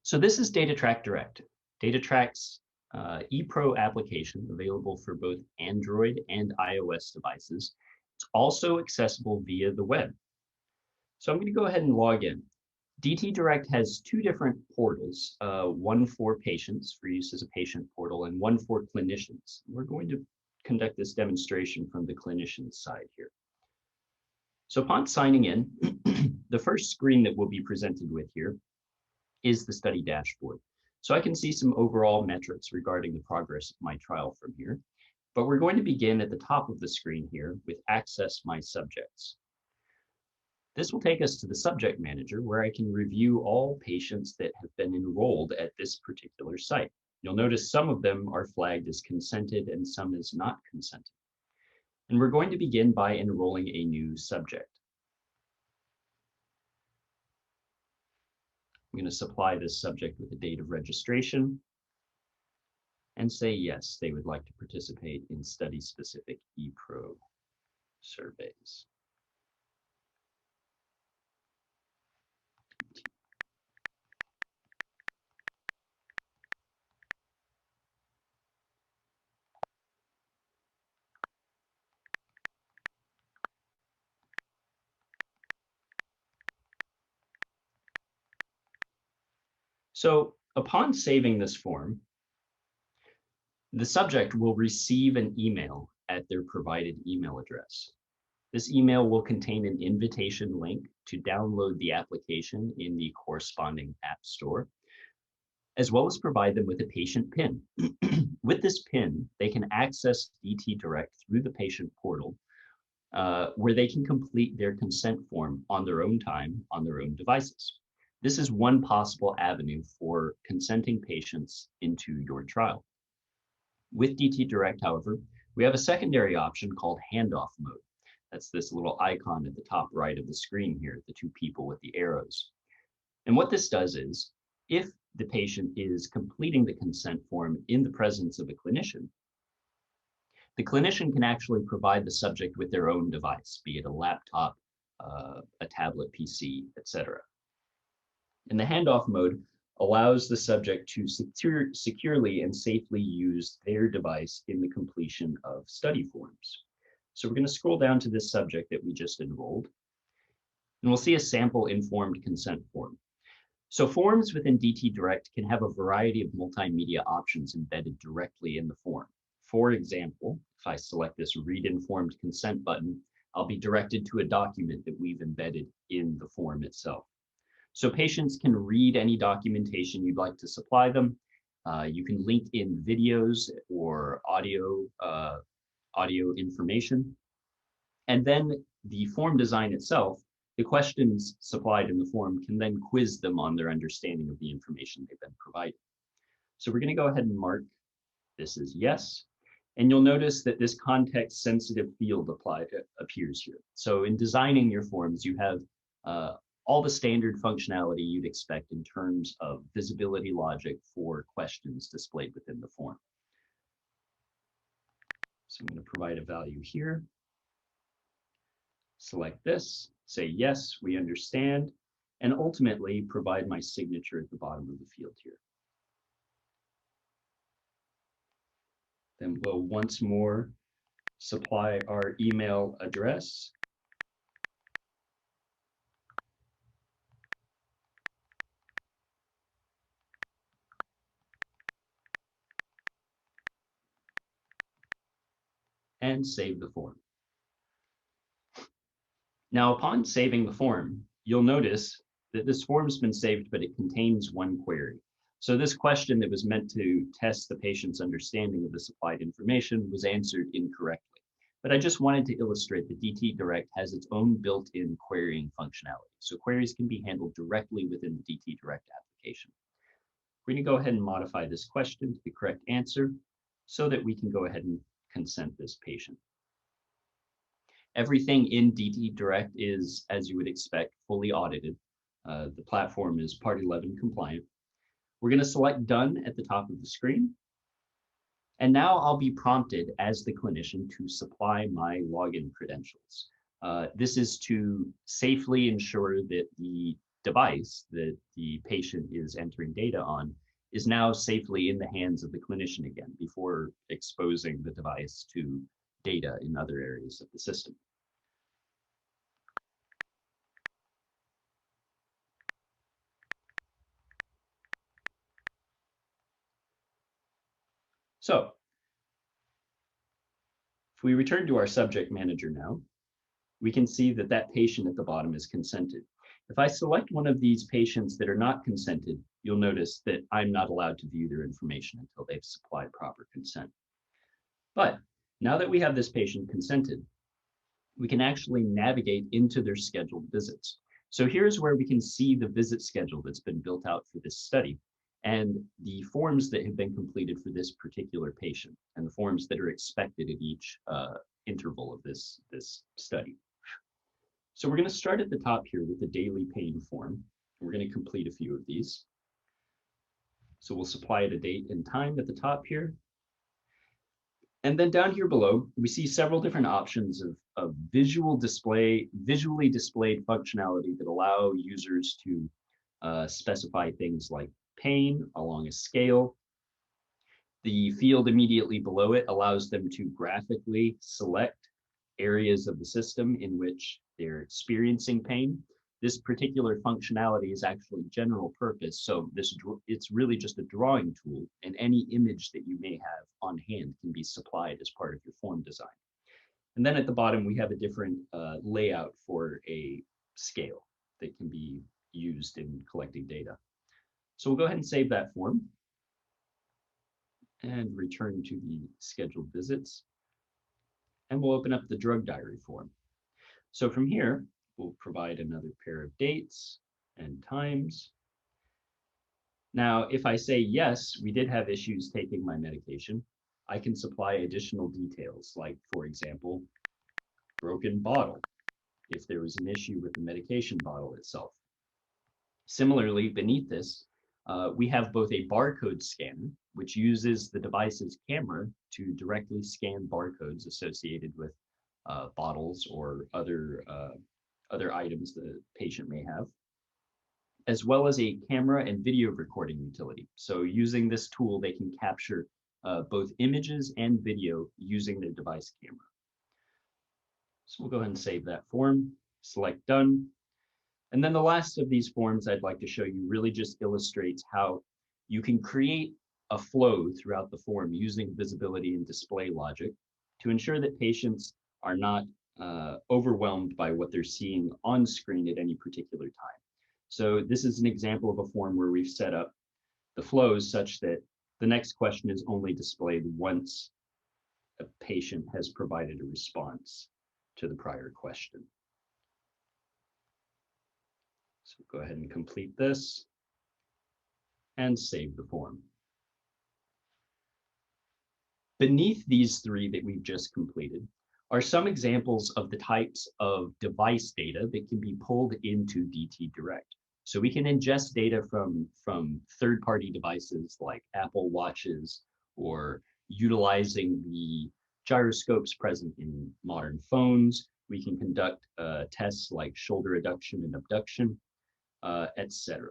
So this is Datatrak Direct. Datatrak's ePro application available for both Android and iOS devices. It's also accessible via the web. So I'm going to go ahead and log in. DT Direct has two different portals, one for patients for use as a patient portal and one for clinicians. We're going to conduct this demonstration from the clinician side here. So upon signing in, the first screen that we'll be presented with here is the study dashboard. So I can see some overall metrics regarding the progress of my trial from here, but we're going to begin at the top of the screen here with Access My Subjects. This will take us to the subject manager where I can review all patients that have been enrolled at this particular site. You'll notice some of them are flagged as consented and some as not consented. And we're going to begin by enrolling a new subject. I'm going to supply this subject with a date of registration and say yes, they would like to participate in study-specific ePro surveys. So upon saving this form, the subject will receive an email at their provided email address. This email will contain an invitation link to download the application in the corresponding app store, as well as provide them with a patient PIN. With this PIN, they can access DT Direct through the patient portal, where they can complete their consent form on their own time, on their own devices. This is one possible avenue for consenting patients into your trial. With DT Direct, however, we have a secondary option called handoff mode. That's this little icon at the top right of the screen here, the two people with the arrows. And what this does is, if the patient is completing the consent form in the presence of a clinician, the clinician can actually provide the subject with their own device, be it a laptop, a tablet PC, etc. And the handoff mode allows the subject to securely and safely use their device in the completion of study forms. So we're going to scroll down to this subject that we just enrolled, and we'll see a sample informed consent form. So forms within DT Direct can have a variety of multimedia options embedded directly in the form. For example, if I select this Read Informed Consent button, I'll be directed to a document that we've embedded in the form itself. So patients can read any documentation you'd like to supply them. You can link in videos or audio information. And then the form design itself, the questions supplied in the form can then quiz them on their understanding of the information they've been provided. So we're going to go ahead and mark this as yes. And you'll notice that this context-sensitive field appears here. So in designing your forms, you have all the standard functionality you'd expect in terms of visibility logic for questions displayed within the form. So I'm going to provide a value here. Select this, say yes, we understand, and ultimately provide my signature at the bottom of the field here. Then we'll once more supply our email address. And save the form. Now, upon saving the form, you'll notice that this form's been saved, but it contains one query. So this question that was meant to test the patient's understanding of the supplied information was answered incorrectly. But I just wanted to illustrate that DT Direct has its own built-in querying functionality. So queries can be handled directly within the DT Direct application. We're going to go ahead and modify this question to the correct answer so that we can go ahead and consent this patient. Everything in DT Direct is, as you would expect, fully audited. The platform is Part 11 compliant. We're going to select Done at the top of the screen. And now I'll be prompted as the clinician to supply my login credentials. This is to safely ensure that the device that the patient is entering data on is now safely in the hands of the clinician again before exposing the device to data in other areas of the system. So if we return to our subject manager now, we can see that that patient at the bottom is consented. If I select one of these patients that are not consented, you'll notice that I'm not allowed to view their information until they've supplied proper consent. But now that we have this patient consented, we can actually navigate into their scheduled visits. So here's where we can see the visit schedule that's been built out for this study and the forms that have been completed for this particular patient and the forms that are expected at each interval of this study. So we're going to start at the top here with the daily pain form. We're going to complete a few of these. So we'll supply it a date and time at the top here. And then down here below, we see several different options of visually displayed functionality that allow users to specify things like pain along a scale. The field immediately below it allows them to graphically select areas of the system in which they're experiencing pain. This particular functionality is actually general purpose, so it's really just a drawing tool, and any image that you may have on hand can be supplied as part of your form design. And then at the bottom, we have a different layout for a scale that can be used in collecting data. So we'll go ahead and save that form and return to the scheduled visits. And we'll open up the drug diary form. So from here, we'll provide another pair of dates and times. Now, if I say, yes, we did have issues taking my medication, I can supply additional details, like, for example, broken bottle, if there was an issue with the medication bottle itself. Similarly, beneath this, we have both a barcode scanner, which uses the device's camera to directly scan barcodes associated with bottles or other items the patient may have, as well as a camera and video recording utility. So using this tool, they can capture both images and video using their device camera. So we'll go ahead and save that form, select done. And then the last of these forms I'd like to show you really just illustrates how you can create a flow throughout the form using visibility and display logic to ensure that patients are not overwhelmed by what they're seeing on screen at any particular time. So this is an example of a form where we've set up the flows such that the next question is only displayed once a patient has provided a response to the prior question. So go ahead and complete this and save the form. Beneath these three that we've just completed are some examples of the types of device data that can be pulled into DT Direct. So we can ingest data from third-party devices like Apple Watches, or utilizing the gyroscopes present in modern phones. We can conduct tests like shoulder adduction and abduction, etc.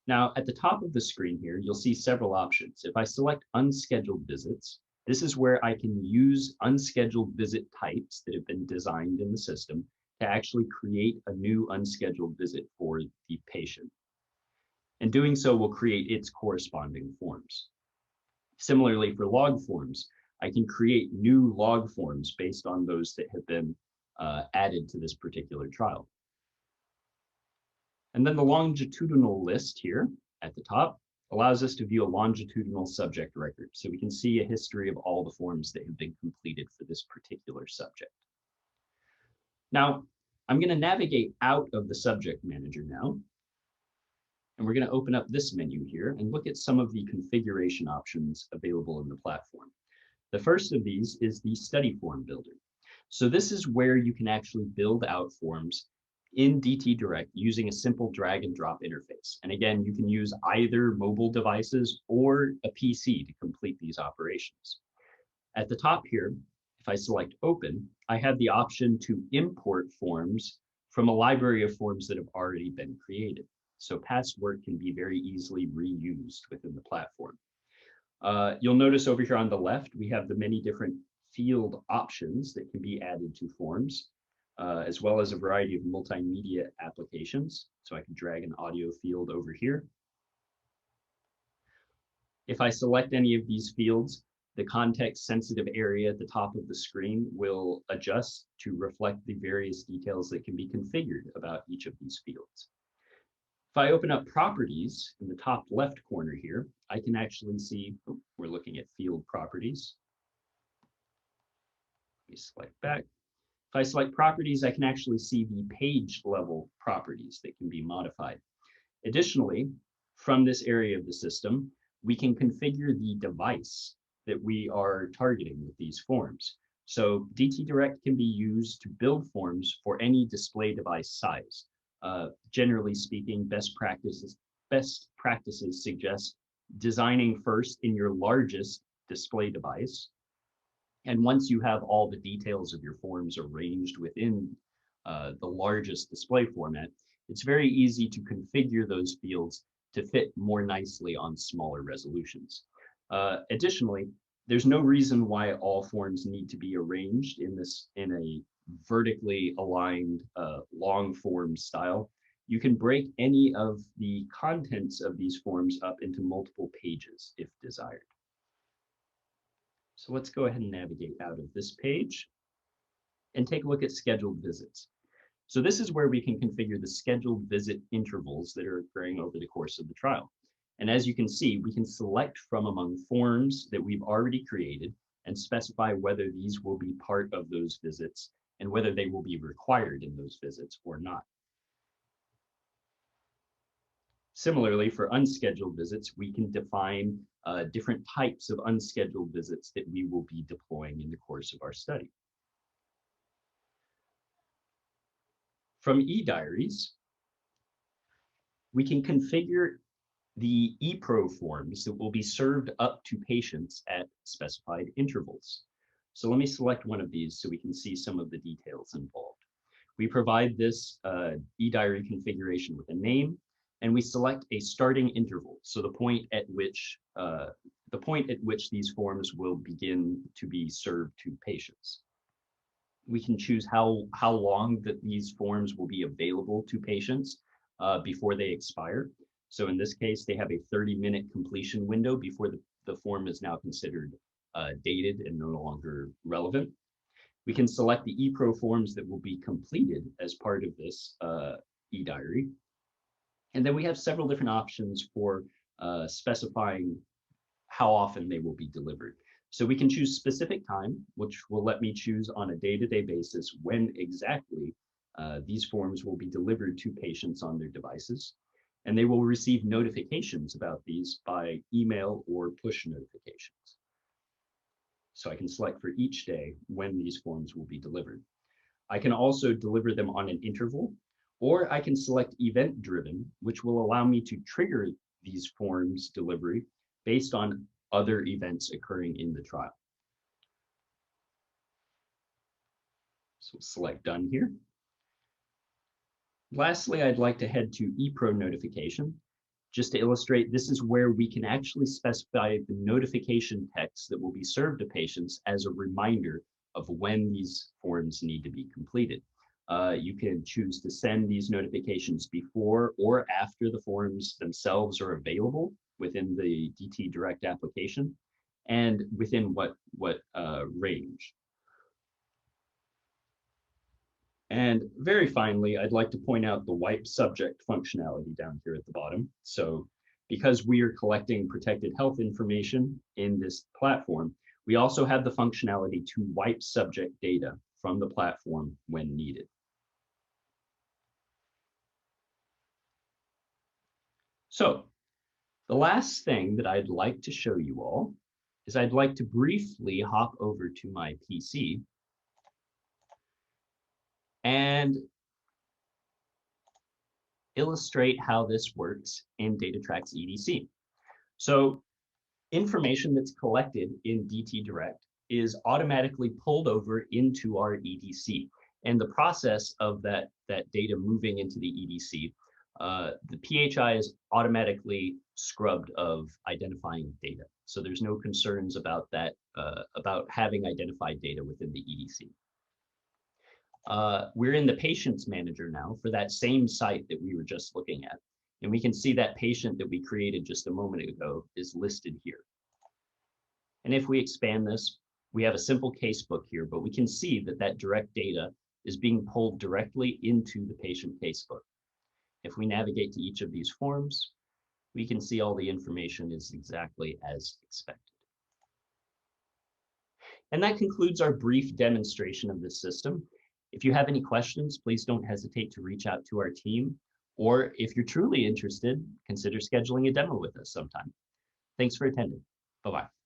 Now, at the top of the screen here, you'll see several options. If I select unscheduled visits, this is where I can use unscheduled visit types that have been designed in the system to actually create a new unscheduled visit for the patient. And doing so will create its corresponding forms. Similarly, for log forms, I can create new log forms based on those that have been added to this particular trial. And then the longitudinal list here at the top allows us to view a longitudinal subject record. So we can see a history of all the forms that have been completed for this particular subject. Now, I'm going to navigate out of the subject manager now, and we're going to open up this menu here and look at some of the configuration options available in the platform. The first of these is the study form builder. So this is where you can actually build out forms in DT Direct using a simple drag and drop interface. And again, you can use either mobile devices or a PC to complete these operations. At the top here, if I select open, I have the option to import forms from a library of forms that have already been created. So past work can be very easily reused within the platform. You'll notice over here on the left, we have the many different field options that can be added to forms, as well as a variety of multimedia applications. So I can drag an audio field over here. If I select any of these fields, the context-sensitive area at the top of the screen will adjust to reflect the various details that can be configured about each of these fields. If I open up properties in the top left corner here, I can actually see, we're looking at field properties. Let me select back. If I select properties, I can actually see the page level properties that can be modified. Additionally, from this area of the system, we can configure the device that we are targeting with these forms. So DT Direct can be used to build forms for any display device size. Generally speaking, best practices suggest designing first in your largest display device. And once you have all the details of your forms arranged within the largest display format, it's very easy to configure those fields to fit more nicely on smaller resolutions. Additionally, there's no reason why all forms need to be arranged in a vertically aligned long form style. You can break any of the contents of these forms up into multiple pages if desired. So let's go ahead and navigate out of this page and take a look at scheduled visits. So this is where we can configure the scheduled visit intervals that are occurring over the course of the trial. And as you can see, we can select from among forms that we've already created and specify whether these will be part of those visits and whether they will be required in those visits or not. Similarly, for unscheduled visits, we can define different types of unscheduled visits that we will be deploying in the course of our study. From eDiaries, we can configure the ePro forms that will be served up to patients at specified intervals. So let me select one of these so we can see some of the details involved. We provide this eDiary configuration with a name, and we select a starting interval, so the point at which these forms will begin to be served to patients. We can choose how long that these forms will be available to patients before they expire. So in this case, they have a 30-minute completion window before the form is now considered dated and no longer relevant. We can select the ePro forms that will be completed as part of this eDiary. And then we have several different options for specifying how often they will be delivered. So we can choose specific time, which will let me choose on a day-to-day basis when exactly these forms will be delivered to patients on their devices. And they will receive notifications about these by email or push notifications. So I can select for each day when these forms will be delivered. I can also deliver them on an interval, or I can select event-driven, which will allow me to trigger these forms delivery based on other events occurring in the trial. So select done here. Lastly, I'd like to head to ePro notification. Just to illustrate, this is where we can actually specify the notification text that will be served to patients as a reminder of when these forms need to be completed. You can choose to send these notifications before or after the forms themselves are available within the DT Direct application, and within what range. And very finally, I'd like to point out the wipe subject functionality down here at the bottom. So because we are collecting protected health information in this platform, we also have the functionality to wipe subject data from the platform when needed. So the last thing that I'd like to show you all is I'd like to briefly hop over to my PC and illustrate how this works in Datatrak's EDC. So information that's collected in DT Direct is automatically pulled over into our EDC. And the process of that data moving into the EDC, the PHI is automatically scrubbed of identifying data. So there's no concerns about that, about having identified data within the EDC. We're in the patients manager now for that same site that we were just looking at. And we can see that patient that we created just a moment ago is listed here. And if we expand this, we have a simple casebook here, but we can see that that direct data is being pulled directly into the patient casebook. If we navigate to each of these forms, we can see all the information is exactly as expected. And that concludes our brief demonstration of this system. If you have any questions, please don't hesitate to reach out to our team, or if you're truly interested, consider scheduling a demo with us sometime. Thanks for attending. Bye-bye.